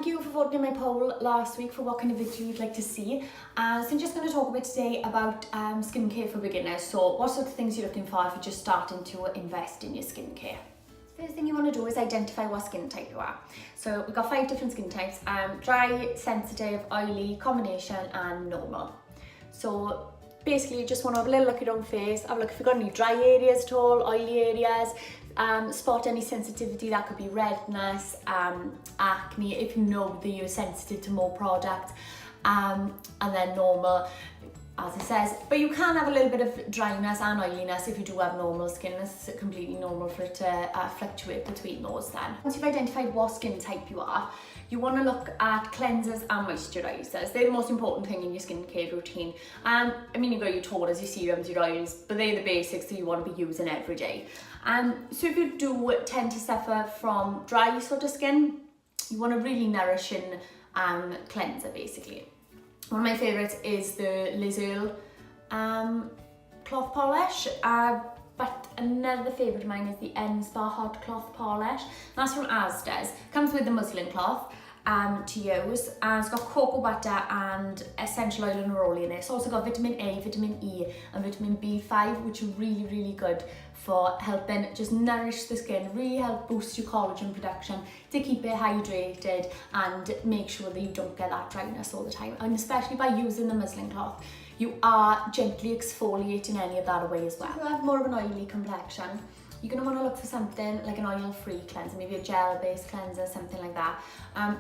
thank you for voting in my poll last week for what kind of video you'd like to see. So I'm just going to talk a bit today about skincare for beginners. So what sort of things you're looking for if you're just starting to invest in your skincare. First thing you want to do is identify what skin type you are. So we've got 5 different skin types: dry, sensitive, oily, combination and normal. So basically you just want to have a little look at your own face, have a look if you've got any dry areas at all, oily areas, spot any sensitivity. That could be redness, acne, if you know that you're sensitive to more product, and then normal, as it says. But you can have a little bit of dryness and oiliness if you do have normal skin. It's completely normal for it to fluctuate between those then. Once you've identified what skin type you are, you want to look at cleansers and moisturisers. They're the most important thing in your skincare routine. I mean, you've got your toners, your serums, your oils, but they're the basics that you want to be using every day. So if you do tend to suffer from dry sort of skin, you want a really nourishing cleanser basically. One of my favourites is the Liz Earle cloth polish, but another favourite of mine is the N-Spa hot cloth polish. That's from Asda's. Comes with the muslin cloth to use, and it's got cocoa butter and essential oil and neroli in it. It's also got vitamin A, vitamin E and vitamin B5, which are really, really good for helping just nourish the skin, really help boost your collagen production to keep it hydrated and make sure that you don't get that dryness all the time. And especially by using the muslin cloth, you are gently exfoliating any of that away as well. If you have more of an oily complexion, you're going to want to look for something like an oil-free cleanser, maybe a gel-based cleanser, something like that.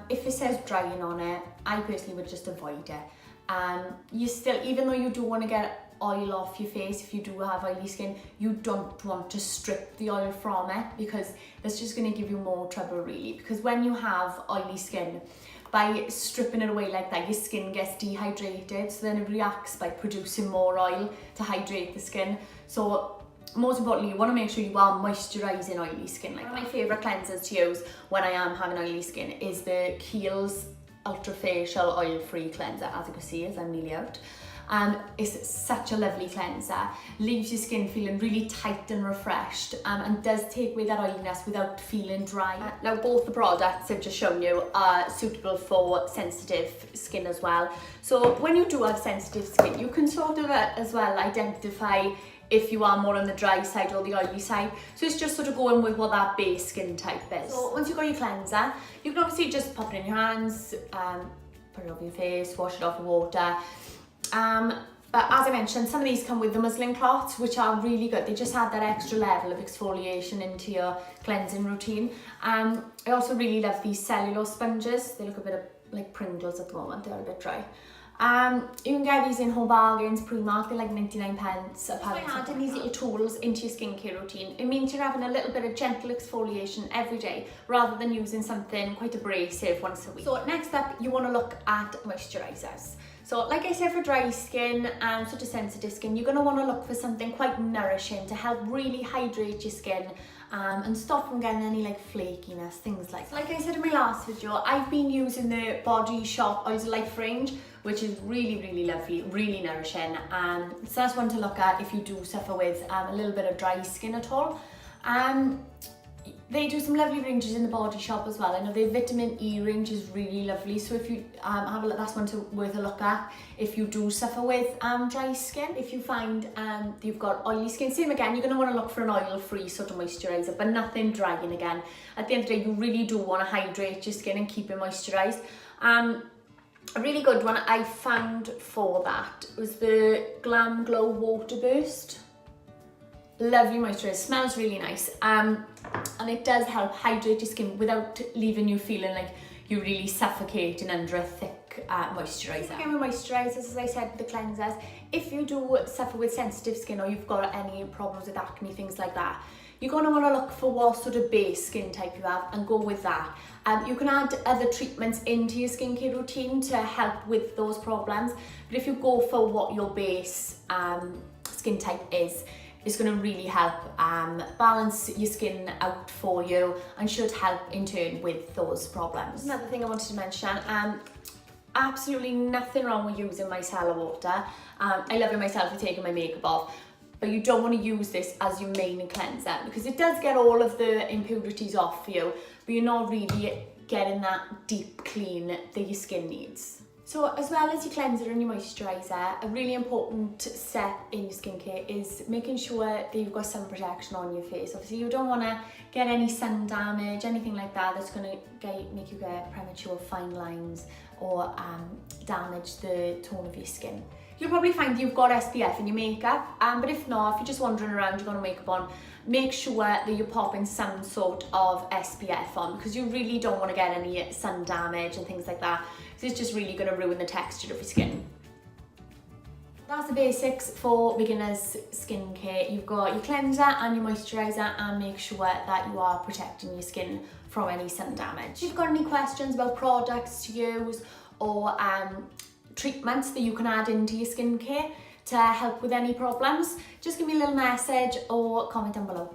If it says drying on it, I personally would just avoid it. You still, even though you do want to get oil off your face, if you do have oily skin, you don't want to strip the oil from it, because that's just going to give you more trouble really. Because when you have oily skin, by stripping it away like that, your skin gets dehydrated, so then it reacts by producing more oil to hydrate the skin. So most importantly, you want to make sure you are moisturising oily skin. Like, one of my favourite cleansers to use when I am having oily skin is the Kiehl's Ultra Facial Oil Free Cleanser. As you can see, as I'm nearly out. It's such a lovely cleanser, leaves your skin feeling really tight and refreshed, and does take away that oiliness without feeling dry. Now both the products I've just shown you are suitable for sensitive skin as well. So when you do have sensitive skin, you can sort of as well identify if you are more on the dry side or the oily side. So it's just sort of going with what that base skin type is. So once you've got your cleanser, you can obviously just pop it in your hands, put it over your face, wash it off with water. But as I mentioned, some of these come with the muslin cloths, which are really good. They just add that extra level of exfoliation into your cleansing routine. I also really love these cellulose sponges. They look a bit like Pringles at the moment, they're a bit dry. You can get these in Home Bargains, Primark, they're like 99 pence a pound. By adding these little tools into your skincare routine, it means you're having a little bit of gentle exfoliation every day, rather than using something quite abrasive once a week. So next up, you want to look at moisturisers. So like I said, for dry skin and sort of sensitive skin, you're going to want to look for something quite nourishing to help really hydrate your skin and stop from getting any like flakiness, things like that. Like I said in my last video, I've been using the Body Shop Oils of Life range, which is really, really lovely, really nourishing. So that's one to look at if you do suffer with a little bit of dry skin at all. They do some lovely ranges in the Body Shop as well. I know their vitamin E range is really lovely, so if you have a look, that's one worth a look at if you do suffer with dry skin. If you find that you've got oily skin, same again, you're going to want to look for an oil-free sort of moisturiser, but nothing drying again. At the end of the day, you really do want to hydrate your skin and keep it moisturised. A really good one I found for that was the Glam Glow Water Burst. Lovely moisturiser, smells really nice, and it does help hydrate your skin without leaving you feeling like you're really suffocating under a thick moisturiser. Again with moisturisers, as I said, the cleansers, if you do suffer with sensitive skin or you've got any problems with acne, things like that, you're going to want to look for what sort of base skin type you have and go with that. You can add other treatments into your skincare routine to help with those problems, but if you go for what your base skin type is, it's going to really help balance your skin out for you and should help in turn with those problems. Another thing I wanted to mention, absolutely nothing wrong with using micellar water. I love it myself for taking my makeup off, but you don't want to use this as your main cleanser because it does get all of the impurities off for you, but you're not really getting that deep clean that your skin needs. So as well as your cleanser and your moisturiser, a really important step in your skincare is making sure that you've got sun protection on your face. Obviously you don't want to get any sun damage, anything like that that's going to make you get premature fine lines or damage the tone of your skin. You'll probably find you've got SPF in your makeup, but if not, if you're just wandering around, you've got no makeup on, make sure that you're popping some sort of SPF on, because you really don't want to get any sun damage and things like that, because it's just really going to ruin the texture of your skin. That's the basics for beginners skincare. You've got your cleanser and your moisturiser, and make sure that you are protecting your skin from any sun damage. If you've got any questions about products to use or treatments that you can add into your skincare to help with any problems, just give me a little message or comment down below.